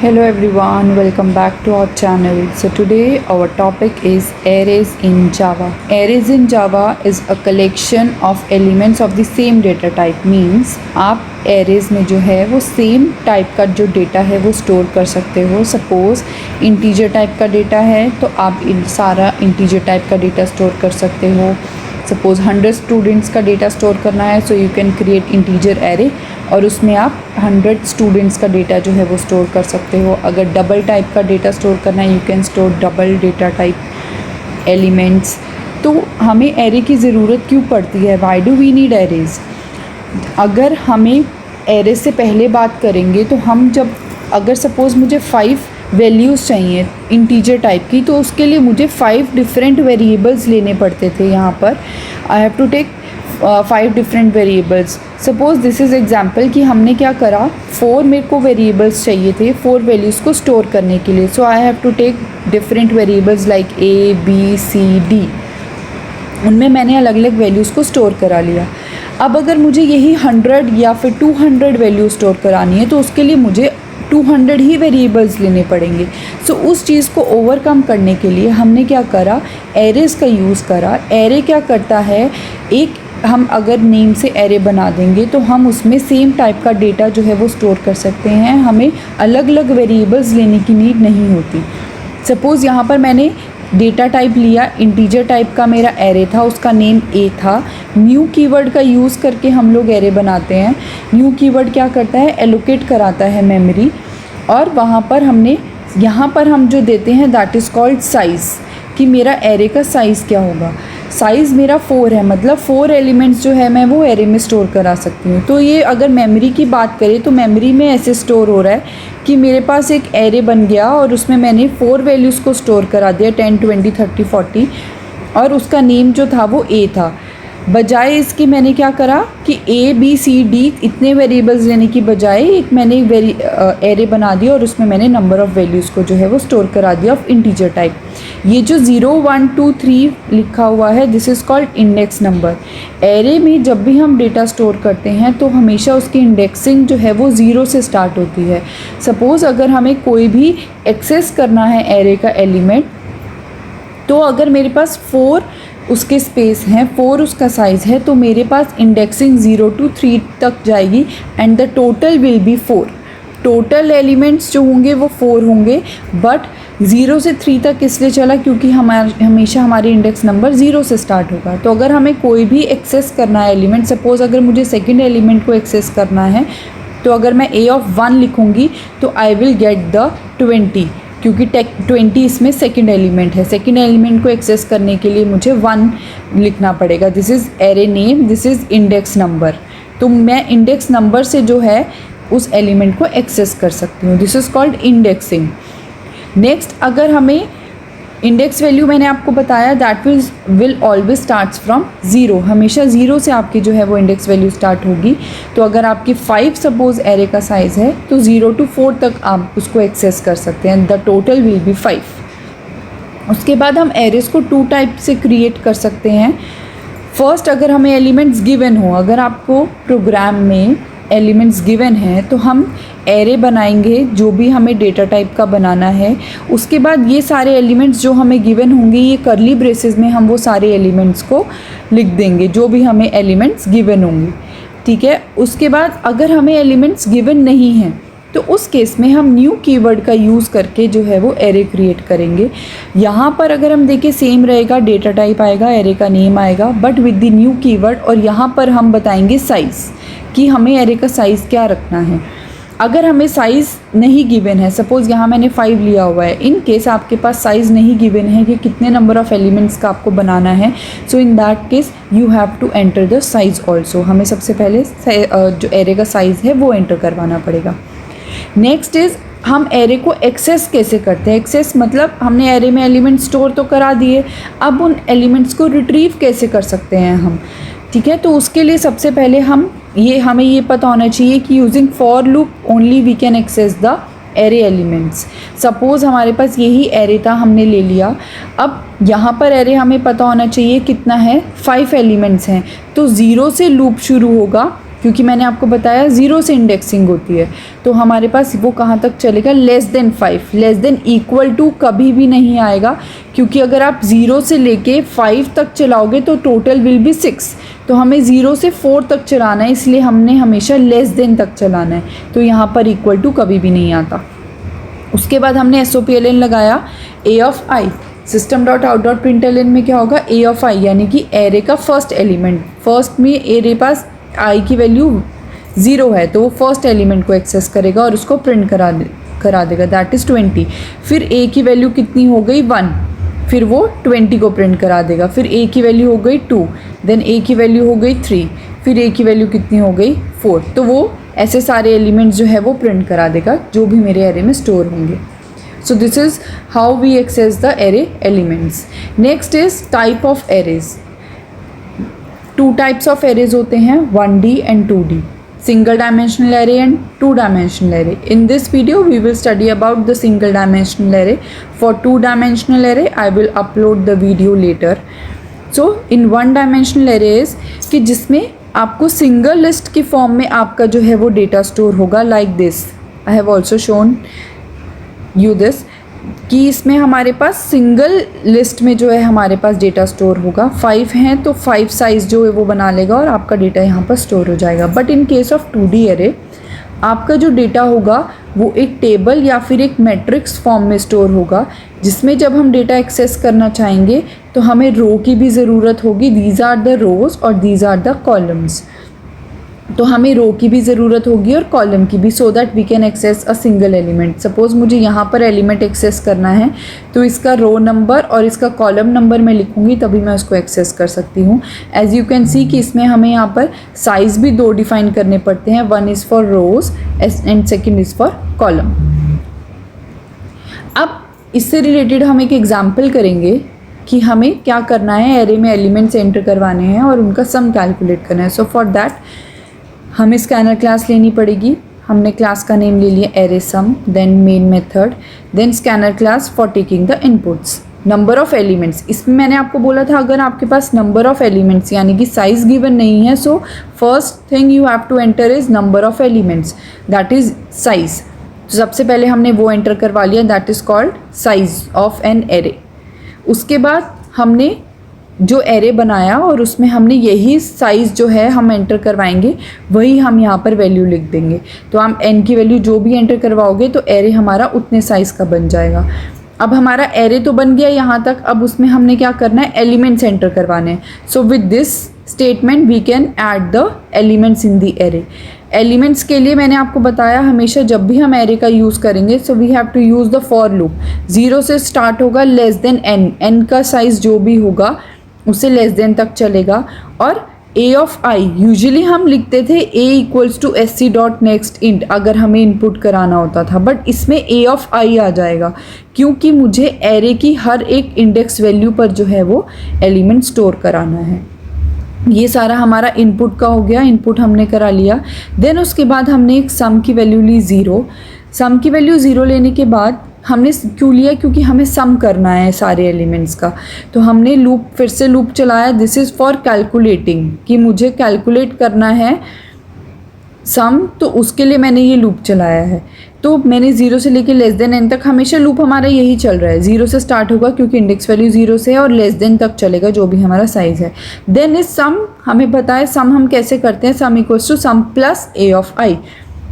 Hello everyone, welcome back to our channel. So today our topic is arrays in Java. Arrays in Java is a collection of elements of the same data type. Means आप arrays में जो है वो same type का जो data है वो store कर सकते हो. Suppose integer type का data है तो आप सारा integer type का data store कर सकते हो. सपोज़ 100 स्टूडेंट्स का डेटा स्टोर करना है so you can create integer array और उसमें आप 100 स्टूडेंट्स का डेटा जो है वो स्टोर कर सकते हो. अगर डबल टाइप का डेटा स्टोर करना है you can store double data type elements. तो हमें एरे की ज़रूरत क्यों पड़ती है? Why do we need arrays? अगर हमें एरे से पहले बात करेंगे तो हम जब अगर सपोज़ मुझे 5 वैल्यूज़ चाहिए इंटीजर टाइप की तो उसके लिए मुझे 5 डिफरेंट वेरिएबल्स लेने पड़ते थे. यहाँ पर I have to take 5 different variables. Suppose this is example कि हमने क्या करा 4 मेरे को वेरिएबल्स चाहिए थे 4 वैल्यूज़ को स्टोर करने के लिए. So I have to take different variables like A B C D. उनमें मैंने अलग अलग वैल्यूज़ को स्टोर करा लिया. अब अगर मुझे यही 100 या फिर 200 वैल्यू स्टोर करानी है तो उसके लिए मुझे 200 ही वेरिएबल्स लेने पड़ेंगे. सो उस चीज़ को ओवरकम करने के लिए हमने क्या करा, एरेज का यूज़ करा. एरे क्या करता है, एक हम अगर नेम से एरे बना देंगे तो हम उसमें सेम टाइप का डेटा जो है वो स्टोर कर सकते हैं. हमें अलग अलग वेरिएबल्स लेने की नीड नहीं होती. सपोज़ यहाँ पर मैंने डेटा टाइप लिया, इंटीजर टाइप का मेरा एरे था, उसका नेम ए था. न्यू कीवर्ड का यूज़ करके हम लोग एरे बनाते हैं. न्यू कीवर्ड क्या करता है, एलोकेट कराता है मेमोरी और वहाँ पर हमने यहाँ पर हम जो देते हैं दैट इज़ कॉल्ड साइज़, कि मेरा एरे का साइज़ क्या होगा. साइज़ मेरा 4 है, मतलब 4 एलिमेंट्स जो है मैं वो एरे में स्टोर करा सकती हूँ. तो ये अगर मेमोरी की बात करें तो मेमोरी में ऐसे स्टोर हो रहा है कि मेरे पास एक एरे बन गया और उसमें मैंने 4 वैल्यूज़ को स्टोर करा दिया 10 20 30 40 और उसका नेम जो था वो ए था. बजाय इसके मैंने क्या करा कि ए बी सी डी इतने वेरिएबल्स लेने की बजाय एक मैंने एरे बना दिया और उसमें मैंने नंबर ऑफ़ वैल्यूज़ को जो है वो स्टोर करा दिया ऑफ इंटीजर टाइप. ये जो 0 1 2 3 लिखा हुआ है this is called index number. Array में जब भी हम डेटा स्टोर करते हैं तो हमेशा उसकी इंडेक्सिंग जो है वो 0 से स्टार्ट होती है. सपोज़ अगर हमें कोई भी एक्सेस करना है एरे का एलिमेंट तो अगर मेरे पास 4 उसके स्पेस हैं, 4 उसका साइज़ है तो मेरे पास इंडेक्सिंग 0 to 3 तक जाएगी and the total will be 4. Total elements जो होंगे वो 4 होंगे बट 0 से 3 तक इसलिए चला क्योंकि हमेशा हमारी इंडेक्स नंबर 0 से स्टार्ट होगा. तो अगर हमें कोई भी एक्सेस करना है एलिमेंट, सपोज़ अगर मुझे सेकेंड एलिमेंट को एक्सेस करना है तो अगर मैं ए ऑफ 1 लिखूँगी तो आई विल गेट द 20 क्योंकि 20 इसमें सेकंड एलिमेंट है. सेकंड एलिमेंट को एक्सेस करने के लिए मुझे 1 लिखना पड़ेगा. This is array name, this is index number. तो मैं इंडेक्स नंबर से जो है उस एलिमेंट को एक्सेस कर सकती हूँ. This is called indexing. Next अगर हमें इंडेक्स वैल्यू मैंने आपको बताया that will always starts from 0. हमेशा 0 से आपकी जो है वो इंडेक्स वैल्यू स्टार्ट होगी. तो अगर आपकी 5 सपोज़ एरे का साइज़ है तो 0 to 4 तक आप उसको एक्सेस कर सकते हैं. The total will be 5. उसके बाद हम एरेज़ को 2 टाइप से क्रिएट कर सकते हैं. फर्स्ट अगर हमें एलिमेंट्स गिवन हो, अगर आपको प्रोग्राम में एलिमेंट्स गिवन हैं तो हम एरे बनाएंगे जो भी हमें डेटा टाइप का बनाना है. उसके बाद ये सारे एलिमेंट्स जो हमें गिवन होंगे ये कर्ली ब्रेसेस में हम वो सारे एलिमेंट्स को लिख देंगे जो भी हमें एलिमेंट्स गिवन होंगे. ठीक है. उसके बाद अगर हमें एलिमेंट्स गिवन नहीं हैं तो उस केस में हम न्यू कीवर्ड का यूज़ करके जो है वो एरे क्रिएट करेंगे. यहाँ पर अगर हम देखें सेम रहेगा, डेटा टाइप आएगा, एरे का नेम आएगा but with the new keyword. और यहाँ पर हम बताएंगे साइज़ कि हमें एरे का साइज़ क्या रखना है. अगर हमें साइज़ नहीं गिवन है, सपोज़ यहाँ मैंने 5 लिया हुआ है, इन केस आपके पास साइज़ नहीं गिवन है कि कितने नंबर ऑफ़ एलिमेंट्स का आपको बनाना है, so in that case you have to enter the size also. हमें सबसे पहले जो एरे का साइज़ है वो एंटर करवाना पड़ेगा. नेक्स्ट इज़ हम एरे को एक्सेस कैसे करते हैं. एक्सेस मतलब हमने एरे में एलिमेंट स्टोर तो करा दिए, अब उन एलिमेंट्स को रिट्रीव कैसे कर सकते हैं हम. ठीक है. तो उसके लिए सबसे पहले हमें ये पता होना चाहिए कि using for loop only we can access the array elements. Suppose हमारे पास यही एरे था, हमने ले लिया. अब यहाँ पर एरे हमें पता होना चाहिए कितना है, 5 एलिमेंट्स हैं. तो 0 से लूप शुरू होगा क्योंकि मैंने आपको बताया 0 से इंडेक्सिंग होती है, तो हमारे पास वो कहाँ तक चलेगा, less than 5, less than equal to कभी भी नहीं आएगा, क्योंकि अगर आप 0 से लेके 5 तक चलाओगे तो टोटल विल बी 6, तो हमें 0 से 4 तक चलाना है, इसलिए हमने हमेशा लेस देन तक चलाना है, तो यहाँ पर इक्वल टू कभी भी नहीं आता। उसके बाद हमने SOPLN लगाया a of i, system dot out dot println में क्या होगा, a ऑफ i यानी कि एरे का फर्स्ट एलिमेंट, फर्स्ट में एरे पास i की वैल्यू 0 है तो वो फर्स्ट एलिमेंट को एक्सेस करेगा और उसको प्रिंट करा देगा, दैट इज़ 20। फिर a की वैल्यू कितनी हो गई 1, फिर वो 20 को प्रिंट करा देगा। फिर a की वैल्यू हो गई 2, देन a की वैल्यू हो गई 3, फिर a की वैल्यू कितनी हो गई 4, तो वो ऐसे सारे एलिमेंट्स जो है वो प्रिंट करा देगा जो भी मेरे एरे में स्टोर होंगे। So this is how we access the array elements. Next is type of arrays. 2 types of arrays होते हैं, 1D and 2D, single dimensional array and 2 dimensional array. In this video we will study about the single dimensional array. For 2 dimensional array I will upload the video later. So in 1 dimensional arrays कि जिसमें आपको single list की form में आपका जो है वो data store होगा, like this. I have also shown you this कि इसमें हमारे पास सिंगल लिस्ट में जो है हमारे पास डेटा स्टोर होगा, 5 हैं तो 5 साइज़ जो है वो बना लेगा और आपका डेटा यहाँ पर स्टोर हो जाएगा। But in case of 2D array आपका जो डेटा होगा वो एक टेबल या फिर एक मैट्रिक्स फॉर्म में स्टोर होगा, जिसमें जब हम डेटा एक्सेस करना चाहेंगे तो हमें रो की भी ज़रूरत होगी, दीज आर द रोज़ और दीज आर द कॉलम्स। तो हमें रो की भी ज़रूरत होगी और कॉलम की भी, so that we can access a single element. Suppose मुझे यहाँ पर एलिमेंट एक्सेस करना है तो इसका रो नंबर और इसका कॉलम नंबर मैं लिखूँगी तभी मैं उसको एक्सेस कर सकती हूँ। एज यू कैन सी कि इसमें हमें यहाँ पर साइज़ भी 2 डिफाइन करने पड़ते हैं, 1 is for rows and second is for column. अब इससे रिलेटेड हम एक एग्जाम्पल करेंगे कि हमें क्या करना है, एरे में एलिमेंट्स एंटर करवाने हैं और उनका सम कैलकुलेट करना है। सो फॉर दैट हमें स्कैनर क्लास लेनी पड़ेगी। हमने क्लास का नेम ले लिया array sum, then main method, then scanner class for taking the inputs. Number of elements, इसमें मैंने आपको बोला था अगर आपके पास नंबर ऑफ एलिमेंट्स यानी कि साइज गिवन नहीं है, so first thing you have to enter is number of elements, that is size. तो सबसे पहले हमने वो एंटर करवा लिया, that is called size of an array. उसके बाद हमने जो एरे बनाया और उसमें हमने यही साइज़ जो है हम एंटर करवाएंगे, वही हम यहाँ पर वैल्यू लिख देंगे। तो हम n की वैल्यू जो भी एंटर करवाओगे तो एरे हमारा उतने साइज़ का बन जाएगा। अब हमारा एरे तो बन गया यहाँ तक, अब उसमें हमने क्या करना है, एलिमेंट्स एंटर करवाने हैं। So with this statement we can add the elements in the array. Elements के लिए मैंने आपको बताया हमेशा जब भी हम एरे का यूज़ करेंगे so we have to use the for loop. 0 से स्टार्ट होगा, लेस देन n का साइज़ जो भी होगा उससे लेस देन तक चलेगा। और a ऑफ i यूजुअली हम लिखते थे a equals to sc dot next int अगर हमें इनपुट कराना होता था, बट इसमें a ऑफ i आ जाएगा क्योंकि मुझे एरे की हर एक इंडेक्स वैल्यू पर जो है वो एलिमेंट स्टोर कराना है। ये सारा हमारा इनपुट का हो गया, इनपुट हमने करा लिया। देन उसके बाद हमने एक सम की वैल्यू ली 0। सम की वैल्यू 0 लेने के बाद हमने क्यों लिया, क्योंकि हमें सम करना है सारे एलिमेंट्स का। तो हमने लूप फिर से लूप चलाया, दिस इज़ फॉर कैलकुलेटिंग, कि मुझे कैलकुलेट करना है सम, तो उसके लिए मैंने ये लूप चलाया है। तो मैंने 0 से लेके लेस देन n तक हमेशा लूप हमारा यही चल रहा है। 0 से स्टार्ट होगा क्योंकि इंडेक्स वैल्यू 0 से है और लेस देन तक चलेगा जो भी हमारा साइज़ है। देन इज सम, हमें पता है सम हम कैसे करते हैं, sum equals to sum plus a of i।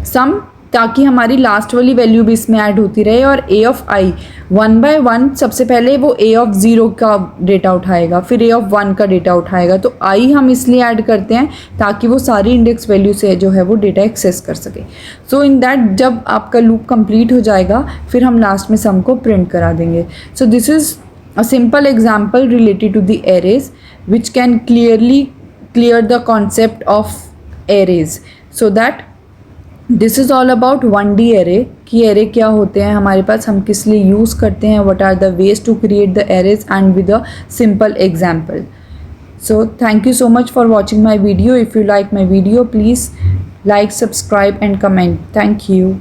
Sum ताकि हमारी लास्ट वाली वैल्यू भी इसमें ऐड होती रहे, और a ऑफ i 1 बाय 1 सबसे पहले वो a ऑफ 0 का डेटा उठाएगा, फिर a ऑफ 1 का डेटा उठाएगा। तो i हम इसलिए ऐड करते हैं ताकि वो सारी इंडेक्स वैल्यू से जो है वो डेटा एक्सेस कर सके। सो इन दैट जब आपका लूप कंप्लीट हो जाएगा फिर हम लास्ट में सम को प्रिंट करा देंगे। So this is a simple example related to the arrays which can clear the concept of arrays. So that this is all about 1D array, कि एरे क्या होते हैं हमारे पास, हम किस लिए यूज़ करते हैं, what are the ways to create the arrays and with a simple example. So thank you so much for watching my video. If you like my video please like, subscribe and comment. Thank you.